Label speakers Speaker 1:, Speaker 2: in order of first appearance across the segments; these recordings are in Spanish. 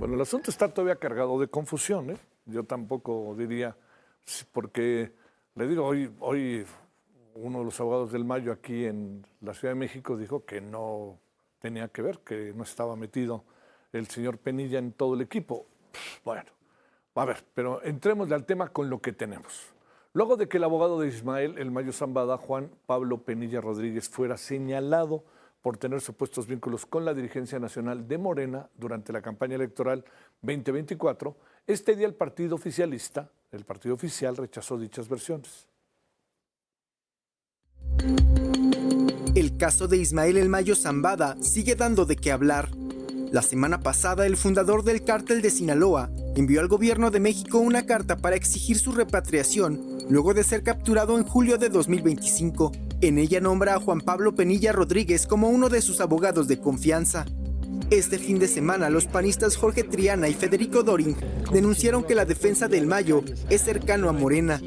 Speaker 1: Bueno, el asunto está todavía cargado de confusión, ¿eh? Yo tampoco diría, porque le digo, hoy uno de los abogados del Mayo aquí en la Ciudad de México dijo que no tenía que ver, que no estaba metido el señor Penilla en todo el equipo. Bueno, a ver, pero entremos al tema con lo que tenemos. Luego de que el abogado de Ismael El Mayo Zambada, Juan Pablo Penilla Rodríguez, fuera señalado por tener supuestos vínculos con la dirigencia nacional de Morena durante la campaña electoral 2024, este día el partido oficialista, el partido oficial, rechazó dichas versiones.
Speaker 2: El caso de Ismael El Mayo Zambada sigue dando de qué hablar. La semana pasada, el fundador del cártel de Sinaloa envió al gobierno de México una carta para exigir su repatriación luego de ser capturado en julio de 2025. En ella nombra a Juan Pablo Penilla Rodríguez como uno de sus abogados de confianza. Este fin de semana, los panistas Jorge Triana y Federico Doring denunciaron que la defensa del Mayo es cercano a Morena.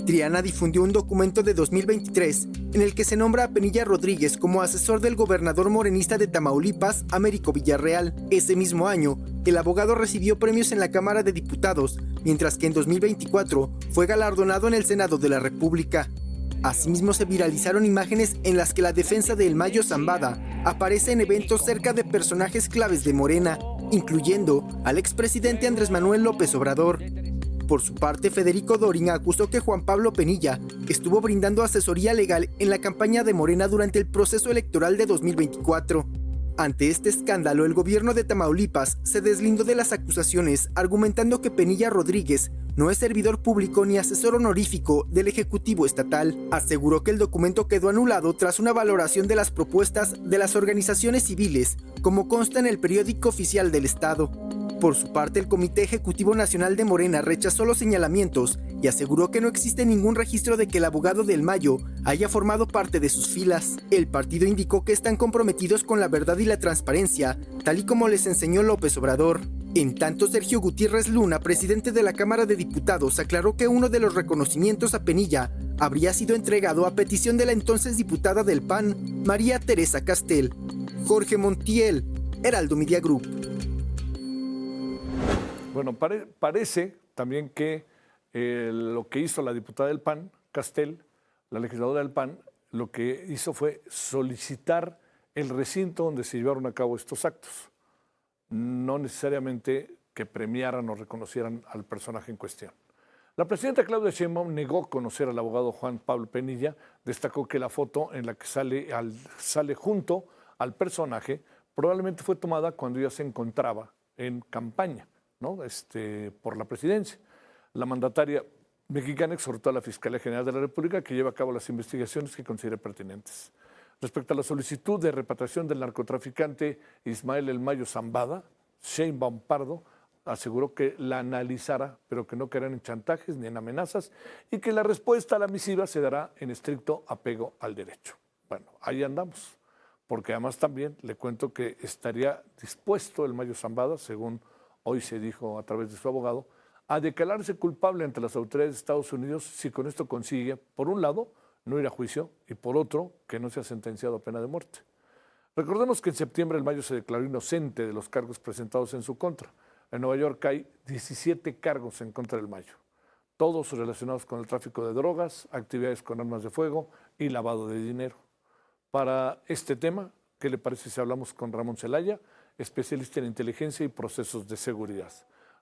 Speaker 2: Triana difundió un documento de 2023 en el que se nombra a Penilla Rodríguez como asesor del gobernador morenista de Tamaulipas, Américo Villarreal. Ese mismo año, el abogado recibió premios en la Cámara de Diputados, mientras que en 2024 fue galardonado en el Senado de la República. Asimismo, se viralizaron imágenes en las que la defensa de El Mayo Zambada aparece en eventos cerca de personajes claves de Morena, incluyendo al expresidente Andrés Manuel López Obrador. Por su parte, Federico Doring acusó que Juan Pablo Penilla estuvo brindando asesoría legal en la campaña de Morena durante el proceso electoral de 2024. Ante este escándalo, el gobierno de Tamaulipas se deslindó de las acusaciones, argumentando que Penilla Rodríguez no es servidor público ni asesor honorífico del Ejecutivo Estatal. Aseguró que el documento quedó anulado tras una valoración de las propuestas de las organizaciones civiles, como consta en el periódico oficial del Estado. Por su parte, el Comité Ejecutivo Nacional de Morena rechazó los señalamientos y aseguró que no existe ningún registro de que el abogado del Mayo haya formado parte de sus filas. El partido indicó que están comprometidos con la verdad y la transparencia, tal y como les enseñó López Obrador. En tanto, Sergio Gutiérrez Luna, presidente de la Cámara de Diputados, aclaró que uno de los reconocimientos a Penilla habría sido entregado a petición de la entonces diputada del PAN, María Teresa Castel. Jorge Montiel, Heraldo Media Group.
Speaker 1: Bueno, parece también que lo que hizo la diputada del PAN, Castel, la legisladora del PAN, lo que hizo fue solicitar el recinto donde se llevaron a cabo estos actos. No necesariamente que premiaran o reconocieran al personaje en cuestión. La presidenta Claudia Sheinbaum negó conocer al abogado Juan Pablo Penilla, destacó que la foto en la que sale junto al personaje probablemente fue tomada cuando ella se encontraba en campaña, ¿no? Por la presidencia. La mandataria mexicana exhortó a la Fiscalía General de la República que lleve a cabo las investigaciones que considere pertinentes. Respecto a la solicitud de repatriación del narcotraficante Ismael El Mayo Zambada, Sheinbaum Pardo aseguró que la analizará, pero que no caerán en chantajes ni en amenazas y que la respuesta a la misiva se dará en estricto apego al derecho. Bueno, ahí andamos, porque además también le cuento que estaría dispuesto El Mayo Zambada, según hoy se dijo a través de su abogado, a declararse culpable ante las autoridades de Estados Unidos si con esto consigue, por un lado, no ir a juicio y por otro, que no sea sentenciado a pena de muerte. Recordemos que en septiembre El Mayo se declaró inocente de los cargos presentados en su contra. En Nueva York hay 17 cargos en contra del Mayo, todos relacionados con el tráfico de drogas, actividades con armas de fuego y lavado de dinero. Para este tema, ¿qué le parece si hablamos con Ramón Celaya, especialista en inteligencia y procesos de seguridad?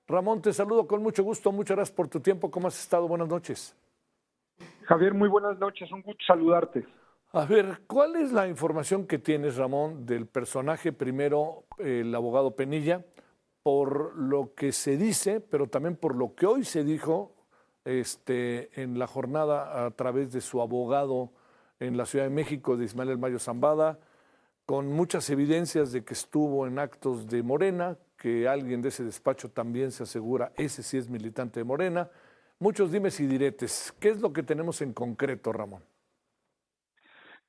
Speaker 1: Ramón, te saludo con mucho gusto, muchas gracias por tu tiempo. ¿Cómo has estado? Buenas noches.
Speaker 3: Javier, muy buenas noches, un gusto saludarte.
Speaker 1: A ver, ¿cuál es la información que tienes, Ramón, del personaje primero, el abogado Penilla, por lo que se dice, pero también por lo que hoy se dijo en la jornada a través de su abogado en la Ciudad de México, de Ismael El Mayo Zambada, con muchas evidencias de que estuvo en actos de Morena, que alguien de ese despacho también se asegura, ese sí es militante de Morena? Muchos dimes y diretes. ¿Qué es lo que tenemos en concreto, Ramón?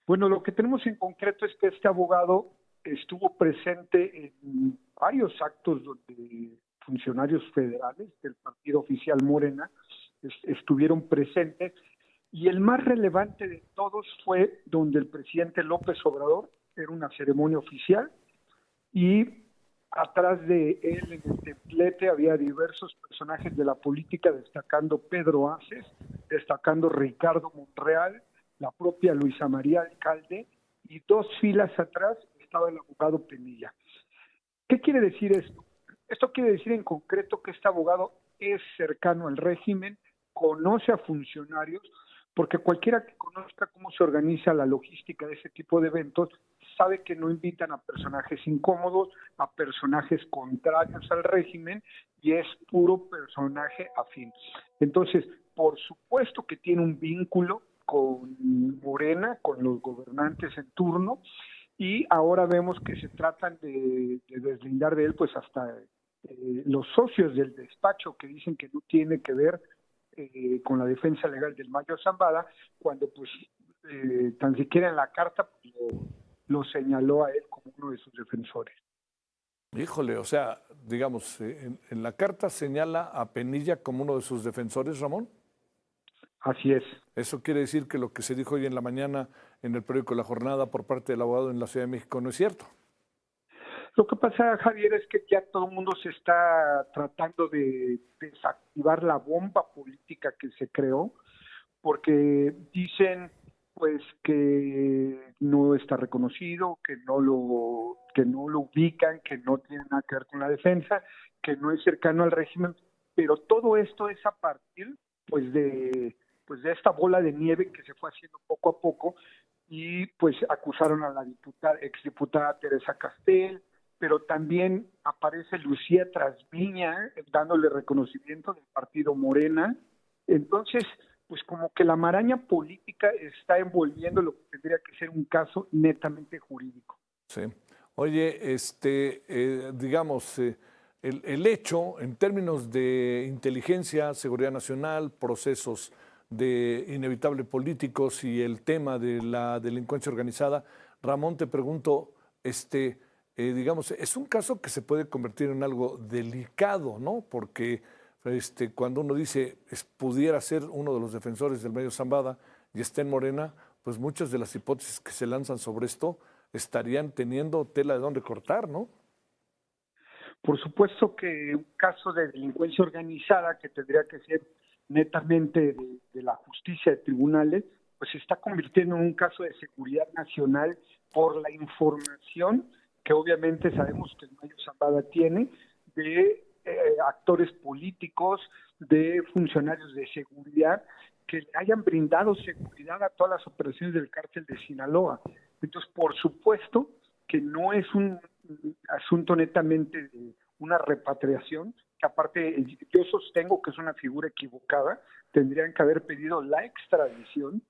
Speaker 3: Bueno, lo que tenemos en concreto es que este abogado estuvo presente en varios actos donde funcionarios federales del partido oficial Morena estuvieron presentes, y el más relevante de todos fue donde el presidente López Obrador, era una ceremonia oficial, y Atrás de él en el templete había diversos personajes de la política, destacando Pedro Aces, destacando Ricardo Monreal, la propia Luisa María Alcalde, y 2 filas atrás estaba el abogado Penilla. ¿Qué quiere decir esto? Esto quiere decir en concreto que este abogado es cercano al régimen, conoce a funcionarios, porque cualquiera que conozca cómo se organiza la logística de ese tipo de eventos sabe que no invitan a personajes incómodos, a personajes contrarios al régimen, y es puro personaje afín. Entonces, por supuesto que tiene un vínculo con Morena, con los gobernantes en turno, y ahora vemos que se tratan de deslindar de él, pues hasta los socios del despacho que dicen que no tiene que ver con la defensa legal del Mayo Zambada, cuando pues tan siquiera en la carta pues, lo señaló a él como uno de sus defensores.
Speaker 1: Híjole, o sea, digamos, en la carta señala a Penilla como uno de sus defensores, Ramón.
Speaker 3: Así es.
Speaker 1: Eso quiere decir que lo que se dijo hoy en la mañana en el periódico La Jornada por parte del abogado en la Ciudad de México no es cierto.
Speaker 3: Lo que pasa, Javier, es que ya todo el mundo se está tratando de desactivar la bomba política que se creó, porque dicen pues que no está reconocido, que no lo ubican, que no tiene nada que ver con la defensa, que no es cercano al régimen, pero todo esto es a partir pues de esta bola de nieve que se fue haciendo poco a poco, y pues acusaron a la exdiputada Teresa Castel, pero también aparece Lucía Trasviña dándole reconocimiento del partido Morena. Entonces, pues como que la maraña política está envolviendo lo que tendría que ser un caso netamente jurídico.
Speaker 1: Sí. Oye, digamos, el hecho en términos de inteligencia, seguridad nacional, procesos de inevitable políticos y el tema de la delincuencia organizada, Ramón, te pregunto, digamos, es un caso que se puede convertir en algo delicado, ¿no? Porque cuando uno dice pudiera ser uno de los defensores del Mayo Zambada y está en Morena, pues muchas de las hipótesis que se lanzan sobre esto estarían teniendo tela de dónde cortar, ¿no?
Speaker 3: Por supuesto que un caso de delincuencia organizada que tendría que ser netamente de la justicia de tribunales, pues se está convirtiendo en un caso de seguridad nacional por la información que obviamente sabemos que el Mayo Zambada tiene de actores políticos, de funcionarios de seguridad que le hayan brindado seguridad a todas las operaciones del cártel de Sinaloa. Entonces, por supuesto que no es un asunto netamente de una repatriación, que aparte yo sostengo que es una figura equivocada, tendrían que haber pedido la extradición,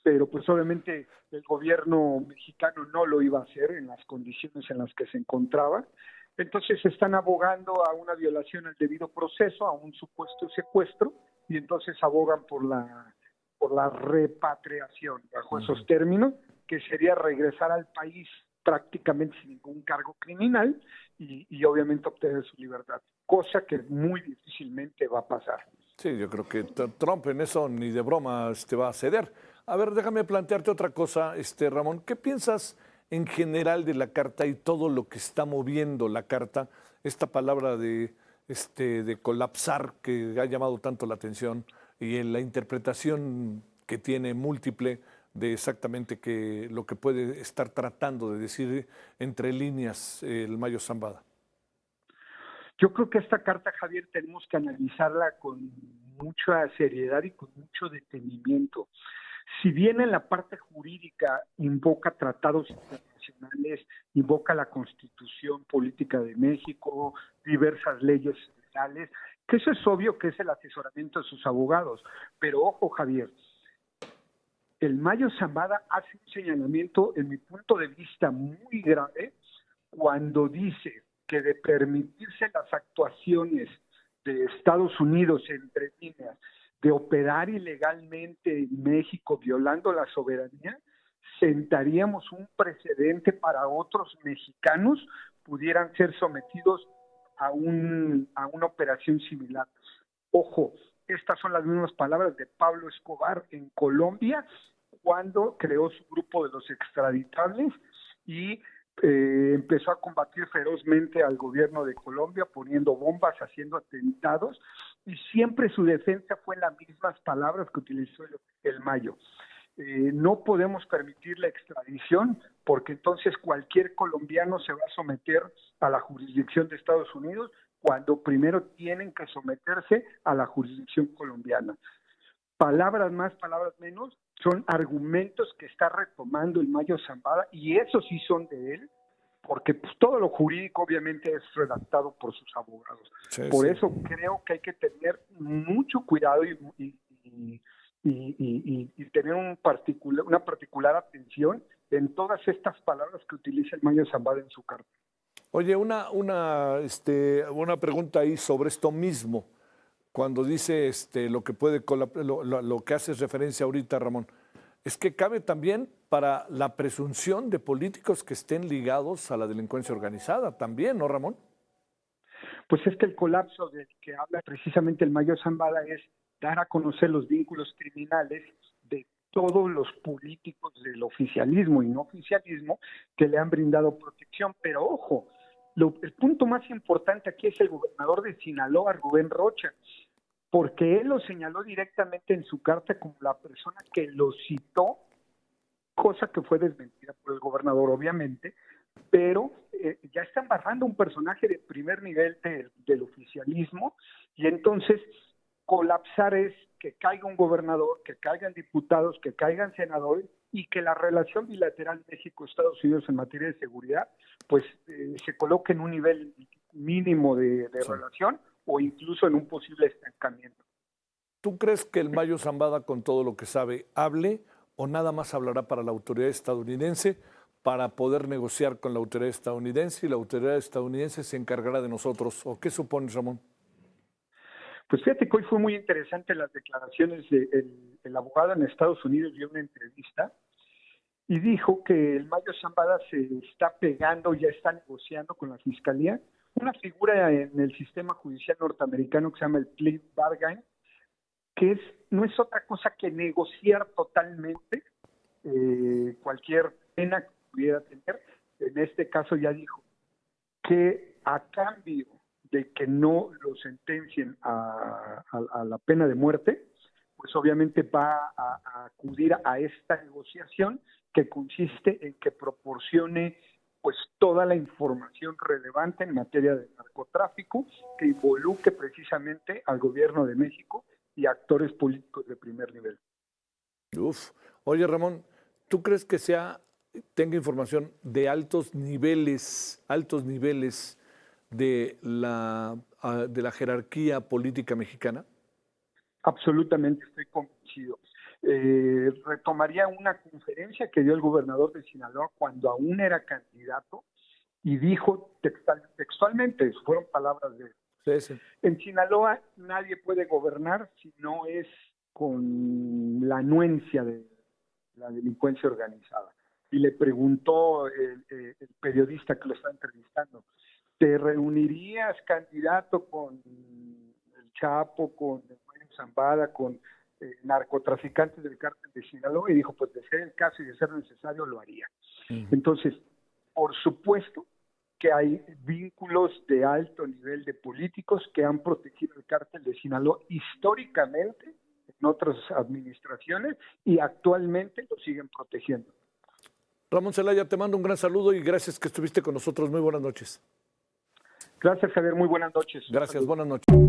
Speaker 3: pero pues obviamente el gobierno mexicano no lo iba a hacer en las condiciones en las que se encontraba. Entonces están abogando a una violación al debido proceso, a un supuesto secuestro, y entonces abogan por la repatriación bajo esos términos, que sería regresar al país prácticamente sin ningún cargo criminal y obviamente obtener su libertad, cosa que muy difícilmente va a pasar.
Speaker 1: Sí, yo creo que Trump en eso ni de broma va a ceder. A ver, déjame plantearte otra cosa, Ramón. ¿Qué piensas en general de la carta y todo lo que está moviendo la carta? Esta palabra de colapsar que ha llamado tanto la atención y en la interpretación que tiene múltiple de exactamente lo que puede estar tratando de decir entre líneas el Mayo Zambada.
Speaker 3: Yo creo que esta carta, Javier, tenemos que analizarla con mucha seriedad y con mucho detenimiento. Si bien en la parte jurídica invoca tratados internacionales, invoca la Constitución Política de México, diversas leyes federales, que eso es obvio que es el asesoramiento de sus abogados. Pero ojo, Javier, el Mayo Zambada hace un señalamiento, en mi punto de vista, muy grave cuando dice que de permitirse las actuaciones de Estados Unidos, entre líneas, de operar ilegalmente en México violando la soberanía, sentaríamos un precedente para otros mexicanos pudieran ser sometidos a una operación similar. Ojo, estas son las mismas palabras de Pablo Escobar en Colombia cuando creó su grupo de los extraditables y empezó a combatir ferozmente al gobierno de Colombia, poniendo bombas, haciendo atentados, y siempre su defensa fue en las mismas palabras que utilizó el Mayo. No podemos permitir la extradición porque entonces cualquier colombiano se va a someter a la jurisdicción de Estados Unidos cuando primero tienen que someterse a la jurisdicción colombiana. Palabras más, palabras menos, son argumentos que está retomando el Mayo Zambada, y esos sí son de él, porque pues, todo lo jurídico obviamente es redactado por sus abogados.
Speaker 1: Sí,
Speaker 3: por
Speaker 1: sí.
Speaker 3: eso creo que hay que tener mucho cuidado y tener una particular atención en todas estas palabras que utiliza el Mayo Zambada en su carta.
Speaker 1: Oye, una pregunta ahí sobre esto mismo. Cuando dice lo que puede lo que haces referencia ahorita, Ramón, es que cabe también para la presunción de políticos que estén ligados a la delincuencia organizada también, ¿no, Ramón?
Speaker 3: Pues es que el colapso del que habla precisamente el Mayo Zambada es dar a conocer los vínculos criminales de todos los políticos del oficialismo y no oficialismo que le han brindado protección. Pero ojo, el punto más importante aquí es el gobernador de Sinaloa, Rubén Rocha, porque él lo señaló directamente en su carta como la persona que lo citó, cosa que fue desmentida por el gobernador, obviamente, pero ya están barrando un personaje de primer nivel del oficialismo, y entonces colapsar es que caiga un gobernador, que caigan diputados, que caigan senadores, y que la relación bilateral México-Estados Unidos en materia de seguridad pues se coloque en un nivel mínimo de relación o incluso en un posible estancamiento.
Speaker 1: ¿Tú crees que el Mayo Zambada, con todo lo que sabe, hable o nada más hablará para la autoridad estadounidense para poder negociar con la autoridad estadounidense y la autoridad estadounidense se encargará de nosotros? ¿O qué supones, Ramón?
Speaker 3: Pues fíjate que hoy fue muy interesante las declaraciones del abogado en Estados Unidos, dio una entrevista y dijo que el Mayo Zambada se está pegando, ya está negociando con la Fiscalía, una figura en el sistema judicial norteamericano que se llama el plea bargain, que no es otra cosa que negociar totalmente cualquier pena que pudiera tener. En este caso ya dijo que a cambio de que no lo sentencien a la pena de muerte, pues obviamente va a acudir a esta negociación que consiste en que proporcione pues toda la información relevante en materia de narcotráfico que involucre precisamente al gobierno de México y actores políticos de primer nivel.
Speaker 1: Uf. Oye, Ramón, ¿tú crees que tenga información de altos niveles de la jerarquía política mexicana?
Speaker 3: Absolutamente, estoy convencido. Retomaría una conferencia que dio el gobernador de Sinaloa cuando aún era candidato y dijo textualmente, fueron palabras de él.
Speaker 1: Sí, sí.
Speaker 3: En Sinaloa nadie puede gobernar si no es con la anuencia de la delincuencia organizada. Y le preguntó el periodista que lo está entrevistando, ¿te reunirías, candidato, con el Chapo, con el Mayo Zambada, con narcotraficantes del cártel de Sinaloa? Y dijo, pues de ser el caso y de ser necesario, lo haría. Entonces, por supuesto que hay vínculos de alto nivel de políticos que han protegido el cártel de Sinaloa históricamente en otras administraciones y actualmente lo siguen protegiendo.
Speaker 1: Ramón Celaya, te mando un gran saludo y gracias que estuviste con nosotros. Muy buenas noches.
Speaker 3: Gracias, Javier. Muy buenas noches.
Speaker 1: Gracias, buenas noches.